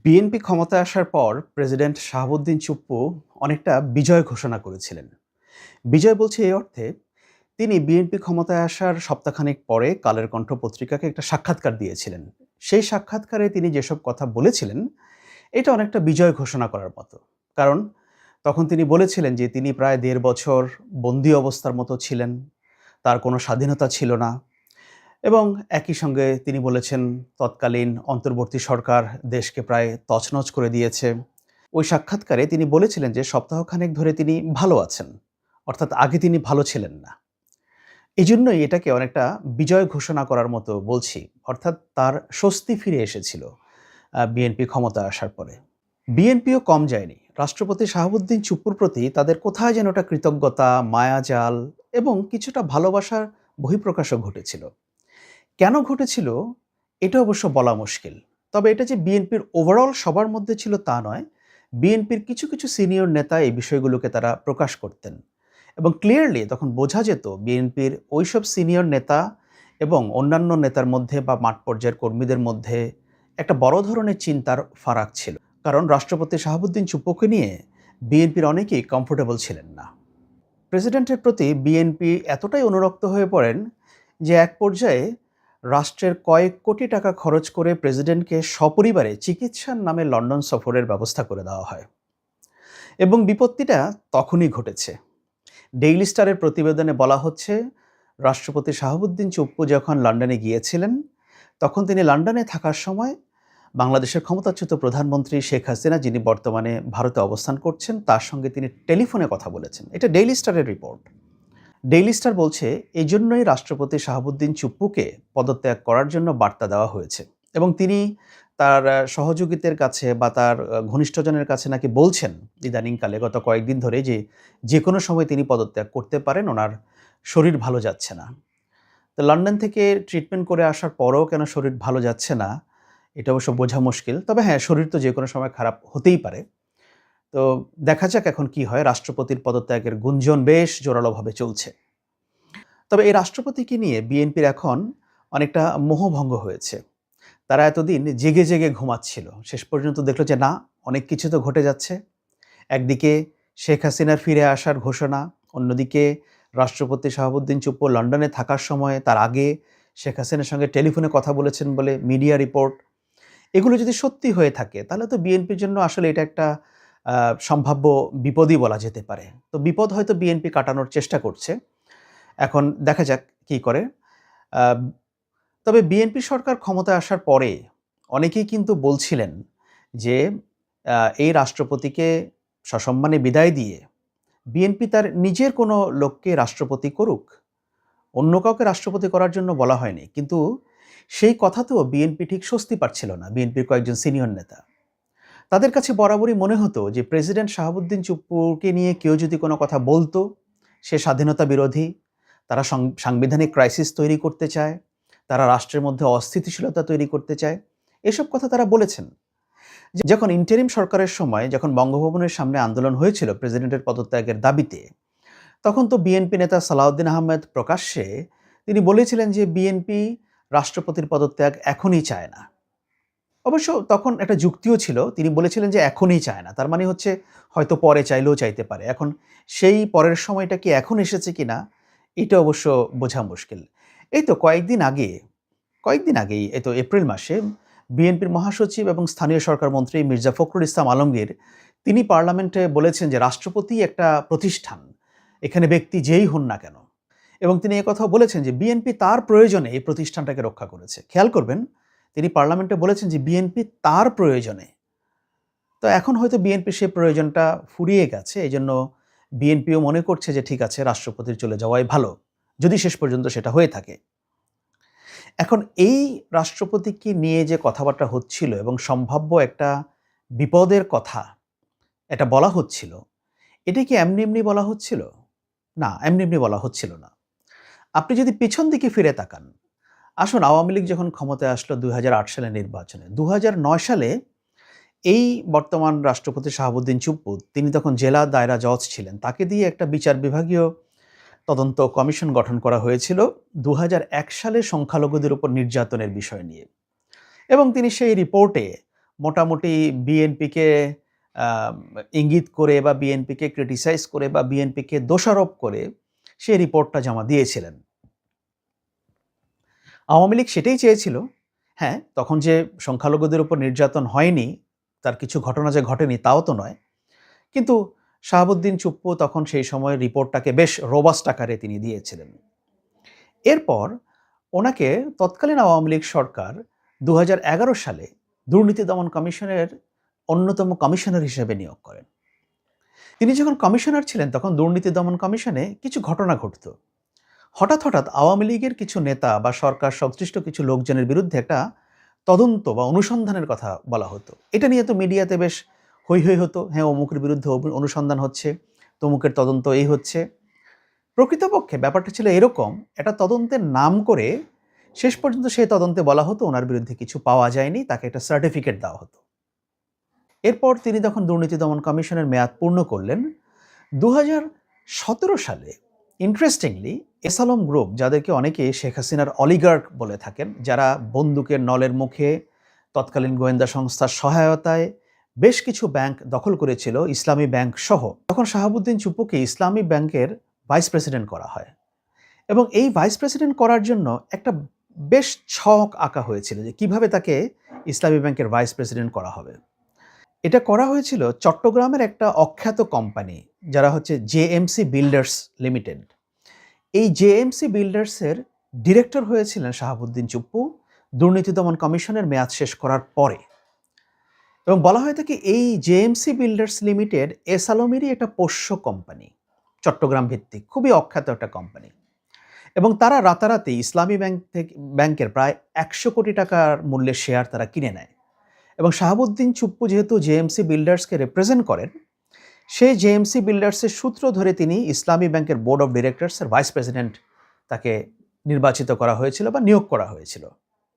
BNP ক্ষমতায় আসার পর প্রেসিডেন্ট শাহাবুদ্দিন চুপ্পু অনেকটা বিজয় ঘোষণা করেছিলেন। বিজয় বলছে এই অর্থে, তিনি বিএনপি ক্ষমতায় আসার সপ্তাহখানেক পরে কালের কণ্ঠ পত্রিকাকে একটা সাক্ষাৎকার দিয়েছিলেন। সেই সাক্ষাৎকারে তিনি যেসব কথা বলেছিলেন, এটা অনেকটা বিজয় ঘোষণা করার মতো। কারণ তখন তিনি বলেছিলেন যে তিনি প্রায় ১.৫ বছর বন্দী অবস্থার মতো ছিলেন, তার কোনো স্বাধীনতা ছিল না। এবং একই সঙ্গে তিনি বলেছেন তৎকালীন অন্তর্বর্তী সরকার দেশকে প্রায় তছনছ করে দিয়েছে। ওই সাক্ষাৎকারে তিনি বলেছিলেন যে সপ্তাহখানেক ধরে তিনি ভালো আছেন। অর্থাৎ আগে তিনি ভালো ছিলেন না। এজন্যই এটাকে অনেকটা বিজয় ঘোষণা করার মতো বলছি। অর্থাৎ তার স্বস্তি ফিরে এসেছিল বিএনপি ক্ষমতায় আসার পরে। বিএনপিও কম যায়নি। রাষ্ট্রপতি শাহাবুদ্দিন চুপ্পুর প্রতি তাদের কোথায় যেন একটা কৃতজ্ঞতা, মায়াজাল এবং কিছুটা ভালোবাসার বহিঃপ্রকাশও ঘটেছিল। কেন ঘটেছিল এটা অবশ্য বলা মুশকিল। তবে এটা যে বিএনপির ওভারঅল সবার মধ্যে ছিল তা নয়। বিএনপির কিছু, কিছু সিনিয়র নেতা এই বিষয়গুলোকে তারা প্রকাশ করতেন। এবং ক্লিয়ারলি তখন বোঝা যেত বিএনপির ওইসব সিনিয়র নেতা এবং অন্যান্য নেতার মধ্যে বা মাঠ পর্যায়ের কর্মীদের মধ্যে একটা বড় ধরনের চিন্তার ফারাক ছিল। কারণ রাষ্ট্রপতি শাহাবুদ্দিন চুপ্পুকে নিয়ে বিএনপির অনেকেই কমফোর্টেবল ছিলেন না। প্রেসিডেন্টের প্রতি বিএনপি এতটাই অনুরক্ত হয়ে পড়েন যে এক পর্যায়ে রাষ্ট্রের কয়েক কোটি টাকা খরচ করে প্রেসিডেন্টকে সপরিবারে চিকিৎসার নামে লন্ডন সফরের ব্যবস্থা করে দেওয়া হয়। এবং বিপত্তিটা তখনই ঘটেছে। ডেইলি স্টারের প্রতিবেদনে বলা হচ্ছে, রাষ্ট্রপতি শাহাবুদ্দিন চুপ্পু যখন লন্ডনে গিয়েছিলেন, তখন তিনি লন্ডনে থাকার সময় বাংলাদেশের ক্ষমতাচ্যুত প্রধানমন্ত্রী শেখ হাসিনা, যিনি বর্তমানে ভারতে অবস্থান করছেন, তার সঙ্গে তিনি টেলিফোনে কথা বলেছেন। এটা ডেইলি স্টারের রিপোর্ট। ডেইলি স্টার বলছে, এজন্যই রাষ্ট্রপতি শাহাবুদ্দিন চুপ্পুকে পদত্যাগ করার জন্য বার্তা দেওয়া হয়েছে। এবং তিনি তার সহযোগীদের কাছে বা তার ঘনিষ্ঠজনের কাছে নাকি বলছেন ইদানিংকালে গত কয়েকদিন ধরে যে, যেকোনো সময় তিনি পদত্যাগ করতে পারেন, ওনার শরীর ভালো যাচ্ছে না। তো লন্ডন থেকে ট্রিটমেন্ট করে আসার পরেও কেন শরীর ভালো যাচ্ছে না, এটা অবশ্য বোঝা মুশকিল। তবে হ্যাঁ, শরীর তো যেকোনো সময় খারাপ হতেই পারে। তো দেখা যাক এখন কি হয়। রাষ্ট্রপতির পদত্যাগের গুঞ্জন বেশ জোরালোভাবে চলছে। তবে এই রাষ্ট্রপতিকে নিয়ে বিএনপির এখন অনেকটা মোহভঙ্গ হয়েছে। তারা এতদিন জেগে, জেগে ঘুমাচ্ছিল। শেষ পর্যন্ত দেখল যে না, অনেক কিছু তো ঘটে যাচ্ছে। একদিকে শেখ হাসিনার ফিরে আসার ঘোষণা, অন্যদিকে রাষ্ট্রপতি শাহাবুদ্দিন চুপ্পু লন্ডনে থাকার সময় তার আগে শেখ হাসিনার সঙ্গে টেলিফোনে কথা বলেছেন বলে মিডিয়া রিপোর্ট। এগুলো যদি সত্যি হয়ে থাকে তাহলে তো বিএনপির জন্য আসলে এটা একটা সম্ভাব্য বিপদই বলা যেতে পারে। তো বিপদ হয়তো বিএনপি কাটানোর চেষ্টা করছে। এখন দেখা যাক কি করে। আ তবে বিএনপি সরকার ক্ষমতায় আসার পরে অনেকেই কিন্তু বলছিলেন যে এই রাষ্ট্রপতিকে সসম্মানে বিদায় দিয়ে বিএনপি তার নিজের কোনো লোককে রাষ্ট্রপতি করুক। অন্য কাউকে রাষ্ট্রপতি করার জন্য বলা হয়নি। কিন্তু সেই কথাতেও বিএনপি ঠিক স্বস্তি পাচ্ছিল না, বিএনপির কয়েকজন সিনিয়র নেতা। তাদের কাছে বরাবরই মনে হতো যে প্রেসিডেন্ট শাহাবুদ্দিন চুপ্পুকে নিয়ে কেউ যদি কোনো কথা বলতো, সে স্বাধীনতা বিরোধী, তারা সাংবিধানিক ক্রাইসিস তৈরি করতে চায়, তারা রাষ্ট্রের মধ্যে অস্থিতিশীলতা তৈরি করতে চায়। এসব কথা তারা বলেছেন। যখন ইন্টারিম সরকারের সময় যখন বঙ্গভবনের সামনে আন্দোলন হয়েছিল প্রেসিডেন্টের পদত্যাগের দাবিতে, তখন তো বিএনপি নেতা সালাউদ্দিন আহমেদ প্রকাশ্যে তিনি বলেছিলেন যে বিএনপি রাষ্ট্রপতির পদত্যাগ এখনই চায় না। অবশ্য তখন একটা যুক্তিও ছিল। তিনি বলেছিলেন যে এখনই চায় না। তার মানে হচ্ছে হয়তো পরে চাইলেও চাইতে পারে। এখন সেই পরের সময়টা কি এখন এসেছে কিনা এটা অবশ্য বোঝা মুশকিল। এই তো কয়েকদিন আগেই এই তো এপ্রিল মাসে বিএনপির মহাসচিব এবং স্থানীয় সরকার মন্ত্রী মির্জা ফখরুল ইসলাম আলমগীর তিনি পার্লামেন্টে বলেছেন যে রাষ্ট্রপতি একটা প্রতিষ্ঠান। এখানে ব্যক্তি যেই হন না কেন। এবং তিনি একথাও বলেছেন যে বিএনপি তার প্রয়োজনে এই প্রতিষ্ঠানটাকে রক্ষা করেছে। খেয়াল করবেন, তিনি পার্লামেন্টে বলেছেন যে বিএনপি তার প্রয়োজনে। তো এখন হয়তো বিএনপির সেই প্রয়োজনটা ফুরিয়ে গেছে। এজন্য বিএনপিও মনে করছে যে ঠিক আছে, রাষ্ট্রপতির চলে যাওয়াই ভালো, যদি শেষ পর্যন্ত সেটা হয়ে থাকে। এখন এই রাষ্ট্রপতিকে নিয়ে যে কথাবার্তা হচ্ছিল এবং সম্ভাব্য একটা বিপদের কথা এটা বলা হচ্ছিল, এটা কি এমনি, এমনি বলা হচ্ছিল? না, এমনি, এমনি বলা হচ্ছিল না। আপনি যদি পিছন দিকে ফিরে তাকান, আসুন আওয়ামী লীগ যখন ক্ষমতায় আসলো ২০০৮ সালের নির্বাচনে, ২০০৯ সালে এই বর্তমান রাষ্ট্রপতি শাহাবুদ্দিন চুপ্পু তিনি তখন জেলা দায়রা জজ ছিলেন। তাকে দিয়ে একটা বিচার বিভাগীয় তদন্ত কমিশন গঠন করা হয়েছিল ২০০১ সালে সংখ্যালঘুদের উপর নির্যাতনের বিষয় নিয়ে। এবং তিনি সেই রিপোর্টে মোটামুটি বিএনপিকে ইঙ্গিত করে বা বিএনপিকে ক্রিটিসাইজ করে বা বিএনপিকে দোষারোপ করে সে রিপোর্টটা জমা দিয়েছিলেন। আওয়ামী লীগ সেটাই চেয়েছিল। হ্যাঁ, তখন যে সংখ্যালঘুদের উপর নির্যাতন হয়নি, তার কিছু ঘটনা যে ঘটেনি তাও তো নয়। কিন্তু শাহাবুদ্দিন চুপ্পু তখন সেই সময় রিপোর্টটাকে বেশ রোবাস্ট আকারে তিনি দিয়েছিলেন। এরপর ওনাকে তৎকালীন আওয়ামী লীগ সরকার ২০১১ সালে দুর্নীতি দমন কমিশনের অন্যতম কমিশনার হিসেবে নিয়োগ করেন। তিনি যখন কমিশনার ছিলেন তখন দুর্নীতি দমন কমিশনে কিছু ঘটনা ঘটত। হঠাৎ আওয়ামী লীগের কিছু নেতা বা সরকার সংশ্লিষ্ট কিছু লোকজনের বিরুদ্ধে একটা তদন্ত বা অনুসন্ধানের কথা বলা হতো। এটা নিয়ে তো মিডিয়াতে বেশ হৈ হৈ হতো, হ্যাঁ অমুকের বিরুদ্ধে অনুসন্ধান হচ্ছে, তমুকের তদন্ত এই হচ্ছে। প্রকৃতপক্ষে ব্যাপারটা ছিল এরকম, একটা তদন্তের নাম করে শেষ পর্যন্ত সেই তদন্তে বলা হতো ওনার বিরুদ্ধে কিছু পাওয়া যায়নি, তাকে একটা সার্টিফিকেট দেওয়া হতো। এরপর তিনি যখন দুর্নীতি দমন কমিশনের মেয়াদ পূর্ণ করলেন ২০১৭ সালে, ইন্টারেস্টিংলি এসালম গ্রুপ, যাদেরকে অনেকে শেখ হাসিনার অলিগার্ক বলে থাকেন, যারা বন্দুকের নলের মুখে তৎকালীন গোয়েন্দা সংস্থার সহায়তায় বেশ কিছু ব্যাংক দখল করেছিল, ইসলামী ব্যাংক সহ, তখন শাহাবুদ্দিন চুপ্পুকে ইসলামী ব্যাংকের ভাইস প্রেসিডেন্ট করা হয়। এবং এই ভাইস প্রেসিডেন্ট করার জন্য একটা বেশ ছক আঁকা হয়েছিল যে কিভাবে তাকে ইসলামী ব্যাংকের ভাইস প্রেসিডেন্ট করা হবে। এটা করা হয়েছিল চট্টগ্রামের একটা অখ্যাত কোম্পানি, যারা হচ্ছে জেএমসি বিল্ডার্স লিমিটেড। এই জেএমসি বিল্ডার্সের ডিরেক্টর হয়েছিলেন শাহাবুদ্দিন চুপ্পু দুর্নীতি দমন কমিশনের মেয়াদ শেষ করার পরে। এবং বলা হয়ে থাকে এই জেএমসি বিল্ডার্স লিমিটেড এসালমেরই একটা পোষ্য কোম্পানি, চট্টগ্রাম ভিত্তিক খুবই অখ্যাত একটা কোম্পানি। এবং তারা রাতারাতি ইসলামী ব্যাংকের প্রায় ১০০ কোটি টাকার মূল্যের শেয়ার তারা কিনে নেয়। এবং শাহাবুদ্দিন চুপ্পু যেহেতু জেএমসি বিল্ডার্সকে রিপ্রেজেন্ট করেন, সেই জেএমসি বিল্ডার্সের সূত্র ধরে তিনি ইসলামী ব্যাংকের বোর্ড অফ ডিরেক্টরসের ভাইস প্রেসিডেন্ট তাকে নির্বাচিত করা হয়েছিল বা নিয়োগ করা হয়েছিল।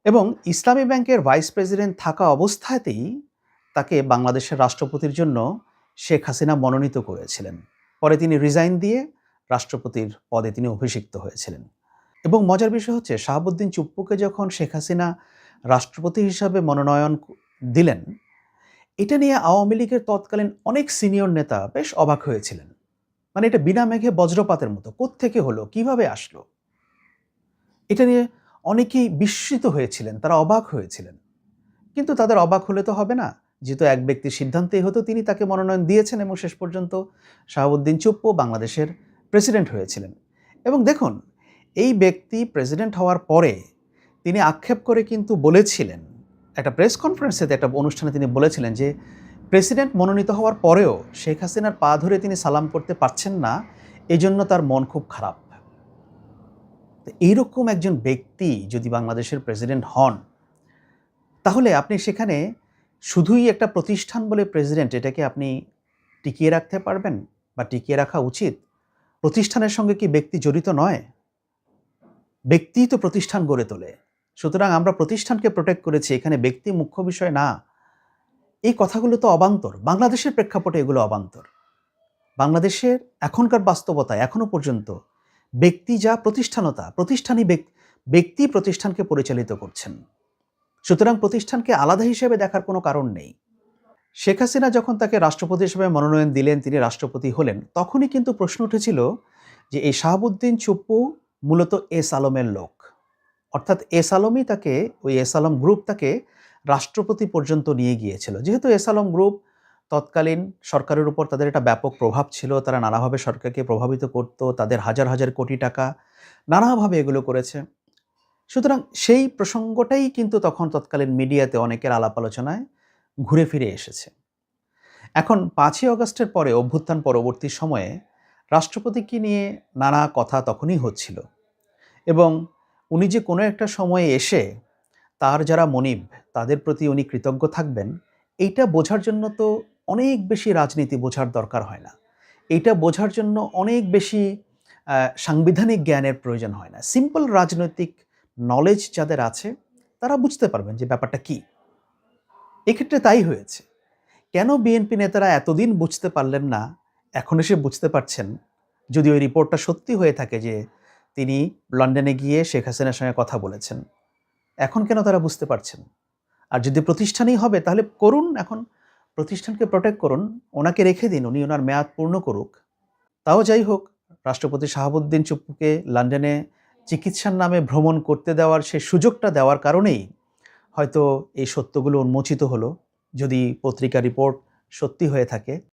এবং ইসলামী ব্যাংকের ভাইস প্রেসিডেন্ট থাকা অবস্থাতেই তাকে বাংলাদেশের রাষ্ট্রপতির জন্য শেখ হাসিনা মনোনীত করেছিলেন। পরে তিনি রিজাইন দিয়ে রাষ্ট্রপতির পদে তিনি অভিষিক্ত হয়েছিলেন। এবং মজার বিষয় হচ্ছে, শাহাবুদ্দিন চুপ্পুকে যখন শেখ হাসিনা রাষ্ট্রপতি হিসাবে মনোনয়ন দিলেন, এটা নিয়ে আওয়ামী লীগের তৎকালীন অনেক সিনিয়র নেতা বেশ অবাক হয়েছিলেন। মানে এটা বিনা মেঘে বজ্রপাতের মতো, কোত্থেকে হলো, কিভাবে আসলো, এটা নিয়ে অনেকেই বিস্মিত হয়েছিলেন, তারা অবাক হয়েছিলেন। কিন্তু তাদের অবাক হলে তো হবে না, যেহেতু এক ব্যক্তির সিদ্ধান্তেই হতো, তিনি তাকে মনোনয়ন দিয়েছেন এবং শেষ পর্যন্ত শাহাবুদ্দিন চুপ্পু বাংলাদেশের প্রেসিডেন্ট হয়েছিলেন। এবং দেখুন, এই ব্যক্তি প্রেসিডেন্ট হওয়ার পরে তিনি আক্ষেপ করে কিন্তু বলেছিলেন, একটা প্রেস কনফারেন্সে, একটা অনুষ্ঠানে তিনি বলেছিলেন যে প্রেসিডেন্ট মনোনীত হওয়ার পরেও শেখ হাসিনার পা ধরে তিনি সালাম করতে পারছেন না, এজন্য তার মন খুব খারাপ। তো এইরকম একজন ব্যক্তি যদি বাংলাদেশের প্রেসিডেন্ট হন, তাহলে আপনি সেখানে শুধুই একটা প্রতিষ্ঠান বলে প্রেসিডেন্ট, এটাকে আপনি টিকিয়ে রাখতে পারবেন বা টিকিয়ে রাখা উচিত? প্রতিষ্ঠানের সঙ্গে কি ব্যক্তি জড়িত নয়? ব্যক্তিই তো প্রতিষ্ঠান গড়ে তোলে। সুতরাং আমরা প্রতিষ্ঠানকে প্রোটেক্ট করেছি, এখানে ব্যক্তি মুখ্য বিষয় না। এই কথাগুলো তো অবান্তর, বাংলাদেশের প্রেক্ষাপটে এগুলো অবান্তর। বাংলাদেশের এখনকার বাস্তবতায় এখনো পর্যন্ত ব্যক্তি যা, প্রতিষ্ঠানতা, প্রতিষ্ঠানই ব্যক্তি প্রতিষ্ঠানকে পরিচালিত করছেন। সুতরাং প্রতিষ্ঠানকে আলাদা হিসেবে দেখার কোনো কারণ নেই। শেখ হাসিনা যখন তাকে রাষ্ট্রপতি হিসেবে মনোনয়ন দিলেন, তিনি রাষ্ট্রপতি হলেন, তখনই কিন্তু প্রশ্ন উঠেছিল যে এই শাহাবুদ্দিন চুপ্পু মূলত এস আলমের লোক, অর্থাৎ এস আলমই তাকে, ওই এস আলম গ্রুপ তাকে রাষ্ট্রপতি পর্যন্ত নিয়ে গিয়েছিল। যেহেতু এস আলম গ্রুপ তৎকালীন সরকারের উপর তাদের একটা ব্যাপক প্রভাব ছিল, তারা নানাভাবে সরকারকে প্রভাবিত করত, তাদের হাজার হাজার কোটি টাকা নানাভাবে এগুলো করেছে। সুতরাং সেই প্রসঙ্গটাই কিন্তু তখন তৎকালীন মিডিয়াতে অনেকের আলাপ আলোচনায় ঘুরে ফিরে এসেছে। এখন ৫ই অগস্টের পরে, অভ্যুত্থান পরবর্তী সময়ে রাষ্ট্রপতিকে নিয়ে নানা কথা তখনই হচ্ছিল। এবং উনি যে কোনো একটা সময়ে এসে তার যারা মনিব, তাদের প্রতি উনি কৃতজ্ঞ থাকবেন, এইটা বোঝার জন্য তো অনেক বেশি রাজনীতি বোঝার দরকার হয় না। এইটা বোঝার জন্য অনেক বেশি সাংবিধানিক জ্ঞানের প্রয়োজন হয় না। সিম্পল রাজনৈতিক নলেজ যাদের আছে তারা বুঝতে পারবেন যে ব্যাপারটা কী। এক্ষেত্রে তাই হয়েছে। কেন বিএনপি নেতারা এতদিন বুঝতে পারলেন না, এখন এসে বুঝতে পারছেন? যদি ওই রিপোর্টটা সত্যি হয়ে থাকে যে তিনি লন্ডনে গিয়ে শেখ হাসিনার সঙ্গে কথা বলেছেন, এখন কেন তারা বুঝতে পারছেন? আর যদি প্রতিষ্ঠানই হবে তাহলে করুন, এখন প্রতিষ্ঠানকে প্রোটেক্ট করুন, ওনাকে রেখে দিন, উনি ওনার মেয়াদ পূর্ণ করুক। তাও যাই হোক, রাষ্ট্রপতি শাহাবুদ্দিন চুপ্পুকে লন্ডনে চিকিৎসার নামে ভ্রমণ করতে দেওয়ার সে সুযোগটা দেওয়ার কারণেই হয়তো এই সত্যগুলো উন্মোচিত হলো, যদি পত্রিকা রিপোর্ট সত্যি হয়ে থাকে।